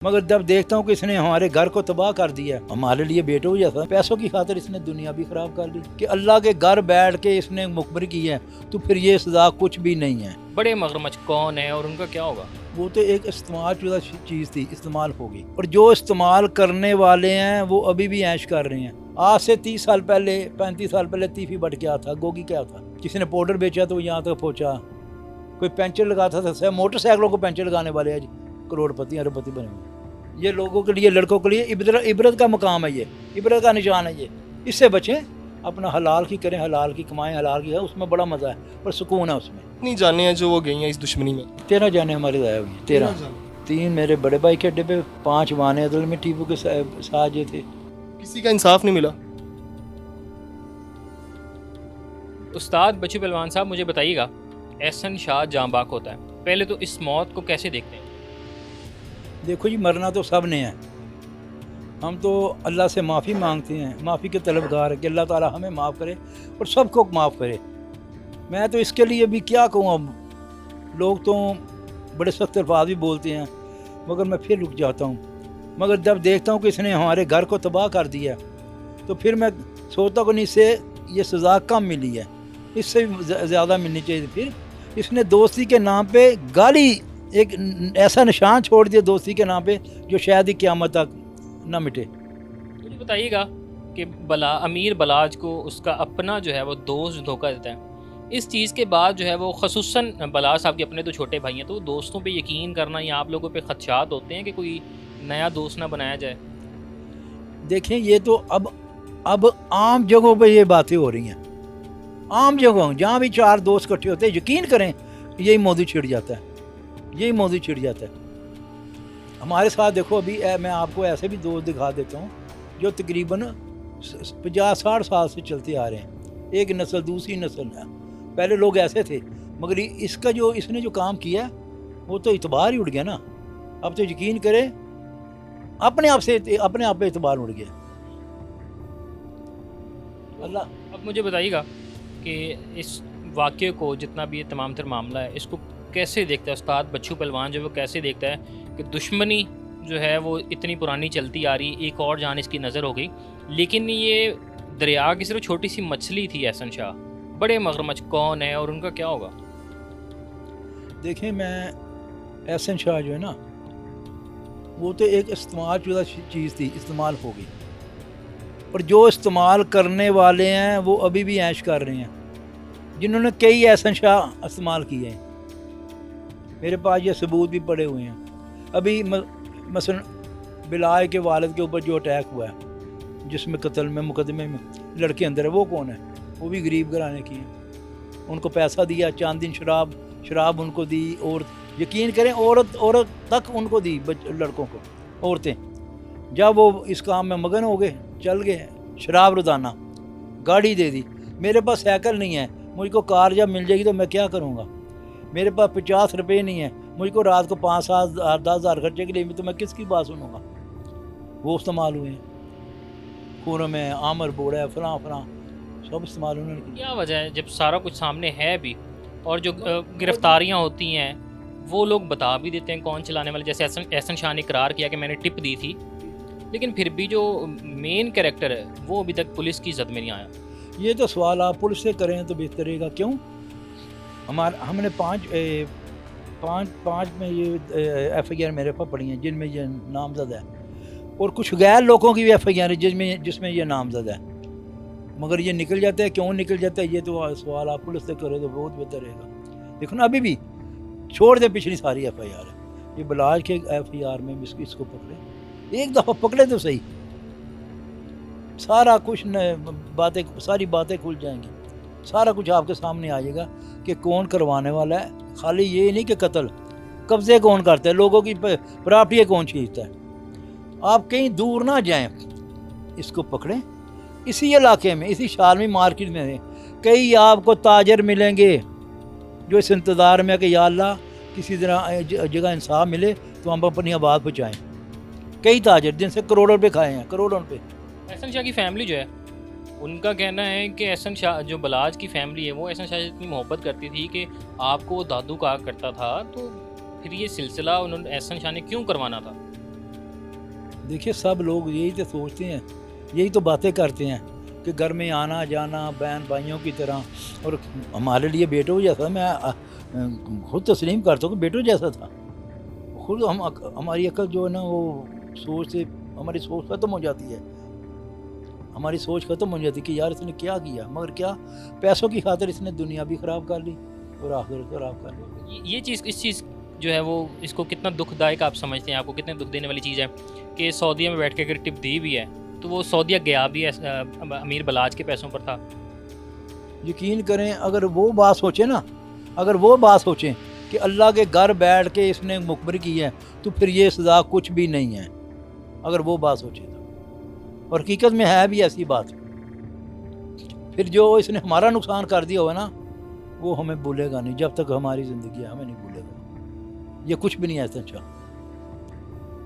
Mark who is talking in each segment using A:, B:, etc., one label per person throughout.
A: मगर जब देखता हूँ कि इसने हमारे घर को तबाह कर दिया, हमारे लिए बेटो जैसा, पैसों की खातिर इसने दुनिया भी खराब कर दी कि अल्लाह के घर बैठ के इसने मुखबरी की है, तो फिर ये सजा कुछ भी नहीं है।
B: बड़े मगरमच्छ कौन है और उनका क्या होगा?
A: वो तो एक इस्तेमाल शुदा चीज़ थी, इस्तेमाल होगी, और जो इस्तेमाल करने वाले हैं वो अभी भी ऐश कर रहे हैं। आज से 30 साल पहले 35 साल पहले तीफी बट क्या था, गोगी क्या था, किसी ने पाउडर बेचा तो यहाँ तक पहुँचा, कोई पेंचर लगाता था, मोटरसाइकिलों को पेंचर लगाने वाले आज करोड़पति अरबपति बने हुए। ये लोगों के लिए, लड़कों के लिए इबरत का मकाम है, ये इबरत का निशान है। ये इससे बचें, अपना हलाल की करें, हलाल की कमाएं, हलाल की है, उसमें बड़ा मज़ा है और सुकून है उसमें।
C: नहीं जाने हैं जो वो गई हैं इस दुश्मनी में।
A: 13 जाने हमारे ज़ाया हुई, 13। 3 मेरे बड़े भाई के अड्डे पे, 5 वाने अदल में टीपू के साथ ये थे।
C: किसी का इंसाफ नहीं मिला।
B: उस्ताद बच्चू पहलवान साहब, मुझे बताइएगा, एहसन शाह जाँ बाक होता है, पहले तो इस मौत को कैसे देखते हैं?
A: देखो जी, मरना तो सब ने है। हम तो अल्लाह से माफ़ी मांगते हैं, माफ़ी के तलबगार है कि अल्लाह ताला हमें माफ़ करे और सबको माफ़ करे। मैं तो इसके लिए भी क्या कहूँ, अब लोग तो बड़े सख्त अल्फाज भी बोलते हैं, मगर मैं फिर रुक जाता हूँ। मगर जब देखता हूँ कि इसने हमारे घर को तबाह कर दिया, तो फिर मैं सोचता हूँ कि इससे ये सज़ा कम मिली है, इससे भी ज़्यादा मिलनी चाहिए। फिर इसने दोस्ती के नाम पे गाली, एक ऐसा निशान छोड़ दिया दोस्ती के नाम पे जो शायद ही क़यामत तक ना मिटे।
B: मुझे बताइएगा कि अमीर बलाज को उसका अपना जो है वो दोस्त धोखा देता है। इस चीज़ के बाद जो है वो खसूसन बलाज साहब के अपने तो छोटे भाई हैं, तो दोस्तों पे यकीन करना या आप लोगों पे खदशात होते हैं कि कोई नया दोस्त ना बनाया जाए?
A: देखें, ये तो अब आम जगहों पे ये बातें हो रही हैं, आम जगहों जहाँ भी 4 दोस्त इकट्ठे होते हैं, यकीन करें यही मौजू छिड़ जाता है, यही मौजू छिड़ जाता है। हमारे साथ देखो, अभी मैं आपको ऐसे भी दोस्त दिखा देता हूँ जो तकरीबन 50-60 साल से चलते आ रहे हैं, एक नस्ल दूसरी नस्ल है। पहले लोग ऐसे थे, मगर इसने जो काम किया वो तो इतबार ही उड़ गया ना। अब तो यकीन करें, अपने आप पे इतबार उड़ गया। अल्लाह।
B: अब मुझे बताइएगा कि इस वाक़े को, जितना भी ये तमाम तर मामला है, इसको कैसे देखता है उस्ताद बच्चू पहलवान, जो वो कैसे देखता है कि दुश्मनी जो है वो इतनी पुरानी चलती आ रही, एक और जान इसकी नज़र हो गई, लेकिन ये दरिया की सिर्फ छोटी सी मछली थी एहसन शाह। बड़े मगरमच्छ कौन है और उनका क्या होगा?
A: देखें, मैं एहसन शाह जो है ना, वो तो एक इस्तेमाल शुदा चीज़ थी, इस्तेमाल होगी, और जो इस्तेमाल करने वाले हैं वो अभी भी ऐश कर रहे हैं, जिन्होंने कई एहसन शाह इस्तेमाल किए हैं। मेरे पास ये सबूत भी पड़े हुए हैं। अभी मसलन बिलाल के वालिद के ऊपर जो अटैक हुआ है, जिसमें कत्ल में मुकदमे में लड़के अंदर है, वो कौन है? वो भी गरीब घराने की है। उनको पैसा दिया, चांद दिन शराब उनको दी, और यकीन करें औरत तक उनको दी, लड़कों को, औरतें। जब वो इस काम में मगन हो गए, चल गए, शराब रोज़ाना, गाड़ी दे दी। मेरे पास साइकिल नहीं है, मुझको कार जब मिल जाएगी तो मैं क्या करूँगा? मेरे पास 50 रुपये नहीं है, मुझको रात को 5-7 10 हज़ार खर्चे के लिए भी, तो मैं किसकी बात सुनूंगा? वो इस्तेमाल हुए हैं, खून में आमर बोड़ा है, फलां सब इस्तेमाल उन्होंने किया।
B: क्या वजह है, जब सारा कुछ सामने है भी, और जो गिरफ्तारियां होती हैं वो लोग बता भी देते हैं कौन चलाने वाले, जैसे एहसन शाह ने इकरार किया कि मैंने टिप दी थी, लेकिन फिर भी जो मेन कैरेक्टर है वो अभी तक पुलिस की जद में नहीं आया।
A: ये तो सवाल आप पुलिस से करें तो बेहतर रहेगा। क्यों? हमने पाँच में ये FIR मेरे पास पड़ी हैं, जिनमें ये नामजद है, और कुछ गैर लोगों की भी FIR है जिसमें ये नामजद है, मगर ये निकल जाता है। क्यों निकल जाता है, ये तो सवाल आप पुलिस से करें तो बहुत बेहतर रहेगा। देखो ना, अभी भी छोड़ दे पिछली सारी FIR है, ये बलाज के FIR में इसको पकड़े, एक दफ़ा पकड़े तो सही, सारा कुछ सारी बातें खुल जाएंगी, सारा कुछ आपके सामने आ जाएगा कि कौन करवाने वाला है। खाली ये नहीं कि कत्ल, कब्ज़े कौन करता है, लोगों की प्रॉपर्टी कौन छीनता है। आप कहीं दूर ना जाएं, इसको पकड़ें, इसी इलाके में, इसी शालमी मार्केट में कई आपको ताजर मिलेंगे जो इस इंतज़ार में है कि या अल्लाह किसी जगह इंसाफ मिले तो हम अपनी आबाद पहुँचाएँ। कई ताजर जिनसे करोड़ों रुपये खाए हैं, करोड़ों रुपये।
B: एहसन शाह की फैमिली जो है, उनका कहना है कि एहसन शाह, जो बलाज की फैमिली है, वो एहसन शाह से इतनी मोहब्बत करती थी कि आपको वो दादू कहा करता था, तो फिर ये सिलसिला उन्होंने एहसन शाह ने क्यों करवाना था?
A: देखिए सब लोग यही तो सोचते हैं, यही तो बातें करते हैं कि घर में आना जाना बहन भाइयों की तरह, और हमारे लिए बेटों जैसा, मैं खुद तस्लीम करता हूँ कि बेटों जैसा था। खुद हमारी अकल जो है ना वो सोच से, हमारी सोच खत्म हो जाती है, हमारी सोच खत्म हो जाती है कि यार इसने क्या किया, मगर क्या पैसों की खातिर इसने दुनिया भी ख़राब कर ली और आखिरत ख़राब कर ली।
B: ये चीज़, इस चीज़ जो है वो, इसको कितना दुखदायक आप समझते हैं, आपको कितने दुख देने वाली चीज़ है कि सऊदीया में बैठ के अगर टिप दी भी है तो वो सऊदीया गया भी है अमीर बलाज के पैसों पर था।
A: यकीन करें, अगर वो बात सोचें ना, अगर वो बात सोचें कि अल्लाह के घर बैठ के इसने मुखबरी की है, तो फिर ये सज़ा कुछ भी नहीं है, अगर वो बात सोचें तो। और हकीकत में है भी ऐसी बात। फिर जो इसने हमारा नुकसान कर दिया होगा ना, वो हमें भूलेगा नहीं, जब तक हमारी ज़िंदगी है हमें नहीं भूलेगा। ये कुछ भी नहीं है ऐसा अच्छा।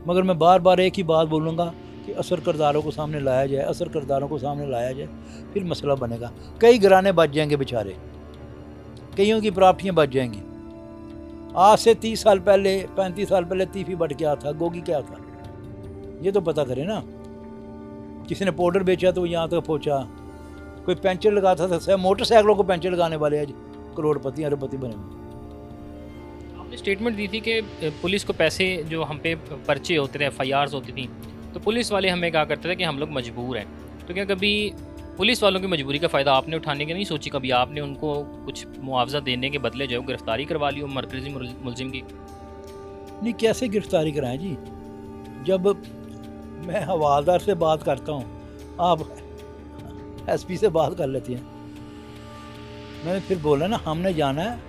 A: मगर मैं बार बार एक ही बात बोलूँगा कि असर करदारों को सामने लाया जाए, असर करदारों को सामने लाया जाए, फिर मसला बनेगा। कई घराने बच जाएंगे बेचारे, कईयों की प्राप्तियाँ बच जाएंगी। आज से 30 साल पहले, 35 साल पहले तीफी बट क्या था, गोगी क्या था, ये तो पता करें ना। किसी ने पाउडर बेचा तो यहाँ तक पहुँचा, कोई पेंचर लगाता था, मोटरसाइकिलों को पेंचर लगाने वाले आज करोड़पति अरबपति बने हुए।
B: आपने स्टेटमेंट दी थी कि पुलिस को पैसे, जो हम पे पर्चे होते थे, FIRs होती थी, तो पुलिस वाले हमें कहा करते थे कि हम लोग मजबूर हैं। तो क्या कभी पुलिस वालों की मजबूरी का फ़ायदा आपने उठाने की नहीं सोची? कभी आपने उनको कुछ मुआवजा देने के बदले जो है गिरफ्तारी करवा ली हो मरकज़ी मुलजिम की?
A: नहीं, कैसे गिरफ्तारी कराएं जी? जब मैं हवालदार से बात करता हूँ, आप SP से बात कर लेती हैं। मैंने फिर बोला ना, हमने जाना है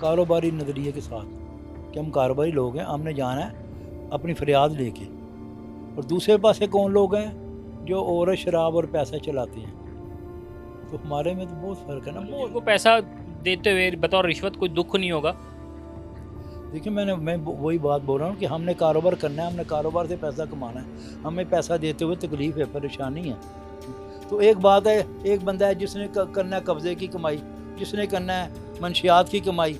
A: कारोबारी नज़रिए के साथ कि हम कारोबारी लोग हैं, हमने जाना है अपनी फरियाद लेके। और दूसरे पासे कौन लोग हैं जो और शराब और पैसा चलाते हैं, तो हमारे में तो बहुत फ़र्क है ना। बहुत।
B: उनको पैसा देते हुए बतौर रिश्वत कोई दुख नहीं होगा?
A: देखिए मैं वही बात बोल रहा हूँ कि हमने कारोबार करना है, हमने कारोबार से पैसा कमाना है, हमें पैसा देते हुए तकलीफ़ है, परेशानी है। तो एक बात है, एक बंदा है जिसने करना है कब्ज़े की कमाई, जिसने करना है मंशियात की कमाई,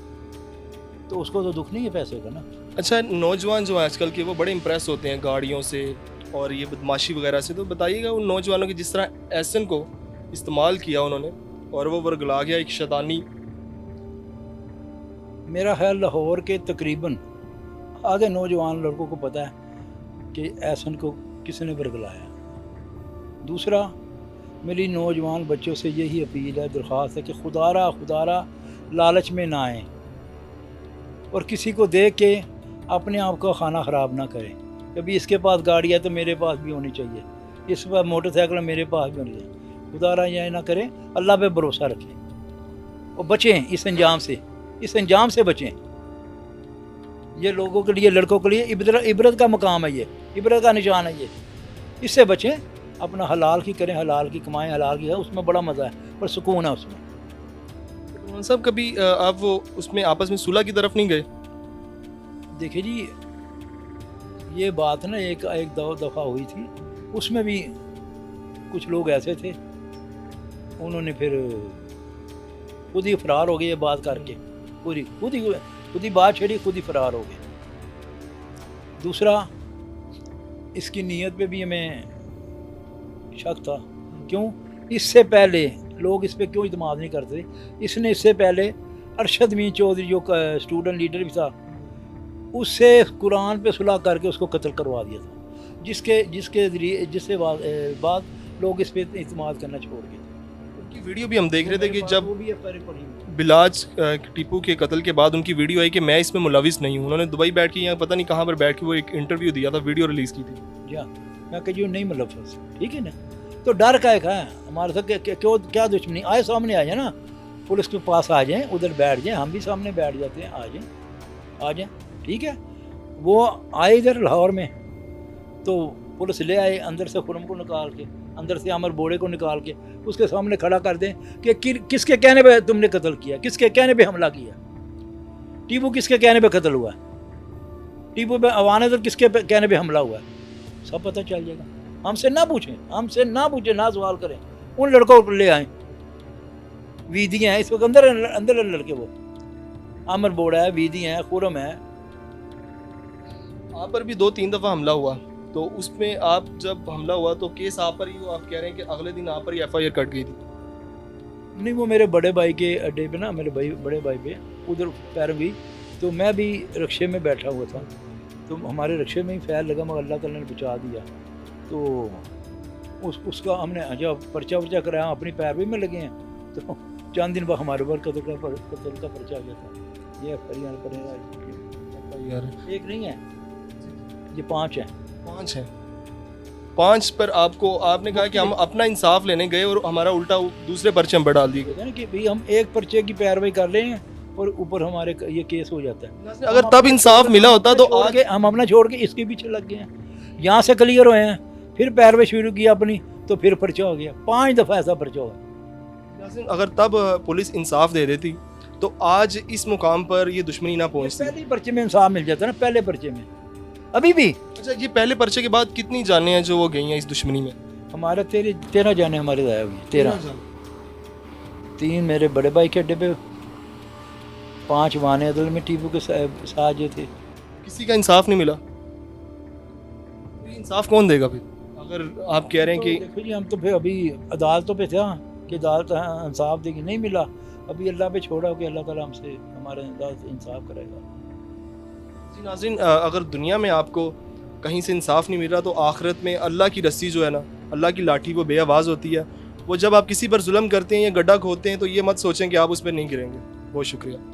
A: तो उसको तो दुख नहीं है पैसे का ना।
C: अच्छा, नौजवान जो आजकल के वो बड़े इंप्रेस होते हैं गाड़ियों से और ये बदमाशी वगैरह से, तो बताइएगा उन नौजवानों की जिस तरह एहसन को इस्तेमाल किया उन्होंने और वो वर्गला गया एक शैतानी।
A: मेरा ख्याल लाहौर के तकरीबन आधे नौजवान लड़कों को पता है कि एहसन को किसने बरगलाया। दूसरा, मेरी नौजवान बच्चों से यही अपील है, दरख्वास्त है कि खुदारा लालच में ना आएँ और किसी को देख के अपने आप का खाना ख़राब ना करें। कभी इसके पास गाड़ी है तो मेरे पास भी होनी चाहिए, इस पर मोटरसाइकिल मेरे पास भी होनी चाहिए। खुदारा यह ना करें, अल्लाह पे भरोसा रखें और बचें इस अंजाम से बचें। ये लोगों के लिए, लड़कों के लिए इबरत का मकाम है, ये इबरत का निशान है, ये इससे बचें। अपना हलाल की करें, हलाल की कमाएं, हलाल की है, उसमें बड़ा मज़ा है और सुकून है उसमें।
C: सब कभी आप वो उसमें आपस में सुलह की तरफ नहीं गए?
A: देखिए जी, ये बात ना एक दो दफ़ा हुई थी, उसमें भी कुछ लोग ऐसे थे, उन्होंने फिर खुद ही फरार हो गए। ये बात करके खुद ही बात छेड़ी, खुद ही फरार हो गए। दूसरा, इसकी नीयत पे भी हमें शक था। क्यों? इससे पहले लोग इस पे क्यों इत्मीनान नहीं करते? इसने इससे पहले अरशद मीर चौधरी जो स्टूडेंट लीडर भी था, उससे कुरान पे सुलह करके उसको कत्ल करवा दिया था, जिससे बाद लोग इस पे इत्मीनान करना छोड़ गए।
C: उनकी वीडियो भी हम देख रहे थे कि जब
A: वो भी पड़ी हुई है।
C: बिलाज टीपू के कत्ल के बाद उनकी वीडियो आई कि मैं इसमें मुलविस नहीं हूँ। उन्होंने दुबई बैठ के, यहाँ पता नहीं कहाँ पर बैठ के वो एक इंटरव्यू दिया था, वीडियो रिलीज़ की थी।
A: या मैं कह नहीं मतलब ठीक है ना, तो डर का एक है हमारे साथ, क्यों क्या दुश्मनी आए, सामने आ जाए ना, पुलिस के पास आ जाएं, उधर बैठ जाएं, हम भी सामने बैठ जाते हैं, आ जाएं, ठीक है। वो आए इधर लाहौर में, तो पुलिस ले आए अंदर से खुरम को निकाल के, अंदर से अमर बोड़े को निकाल के उसके सामने खड़ा कर दें कि किसके कहने पे तुमने कत्ल किया, किसके कहने पे हमला किया। टीपू किसके कहने पे कत्ल हुआ, टीपू पे अवानदर किसके कहने पे हमला हुआ, सब पता चल जाएगा। हमसे ना पूछें, ना सवाल करें, उन लड़कों को ले आए। वीदियाँ हैं इस वक्त अंदर लड़के, वो अमर बोड़ा है, वीदी है, खुरम है।
C: आप पर भी 2-3 दफ़ा हमला हुआ, तो उसमें आप जब हमला हुआ तो केस आप पर ही हुआ, आप कह रहे हैं कि अगले दिन आप पर ही FIR कट गई थी।
A: नहीं, वो मेरे बड़े भाई के अड्डे पे ना, मेरे भाई बड़े भाई पे उधर पैर हुई, तो मैं भी रिक्शे में बैठा हुआ था, तो हमारे रिक्शे में ही फैल लगा, मगर अल्लाह ताला ने बचा दिया। तो उसका हमने जब पर्चा वर्चा कराया, अपनी पैरवी में लगे हैं, तो चंद दिन बाद हमारे ऊपर कत्ल का पर्चा आ गया था। ये FIR एक नहीं है, ये 5 हैं।
C: 5 हैं। 5 पर आपने कहा कि हम अपना इंसाफ लेने गए और हमारा उल्टा दूसरे पर्चे में डाल दिए गए।
A: कहते हैं ना कि भाई हम एक पर्चे की पैरवी कर रहे हैं और ऊपर हमारे ये केस हो जाता है।
C: अगर तब इंसाफ मिला होता तो
A: छोड़
C: आज
A: के हम अपना छोड़ के इसके पीछे लग गए हैं, यहाँ से क्लियर हुए हैं, फिर पैरवी शुरू की अपनी, तो फिर पर्चा हो गया, 5 दफ़ा ऐसा पर्चा हुआ।
C: अगर तब पुलिस इंसाफ दे देती तो आज इस मुकाम पर ये दुश्मनी ना पहुंचती।
A: पहले ही पर्चे में इंसाफ मिल जाता है ना, पहले पर्चे में। अभी भी
C: अच्छा, ये पहले पर्चे के बाद कितनी जानें हैं जो वो गई हैं इस दुश्मनी में?
A: हमारे 13 जाने हमारे ज़ाया हुई, 13। 3 मेरे बड़े भाई के अड्डे पे, 5 वाने अदल में टीपू के साथ जो थे।
C: किसी का इंसाफ नहीं मिला। ये इंसाफ कौन देगा फिर, अगर आप कह रहे हैं कि
A: देखो जी, हम तो फिर अभी अदालतों पे था कि अदालत इंसाफ देगी, नहीं मिला, अभी अल्लाह पे छोड़ा कि अल्लाह ताला हमसे हमारे अदालत से इंसाफ करेगा।
C: जी नाज़रीन, अगर दुनिया में आपको कहीं से इंसाफ नहीं मिल रहा तो आखिरत में अल्लाह की रस्सी जो है ना, अल्लाह की लाठी वो बेआवाज़ होती है। वो जब आप किसी पर जुल्म करते हैं या गड्ढा खोदते हैं तो ये मत सोचें कि आप उस पर नहीं गिरेंगे। बहुत शुक्रिया।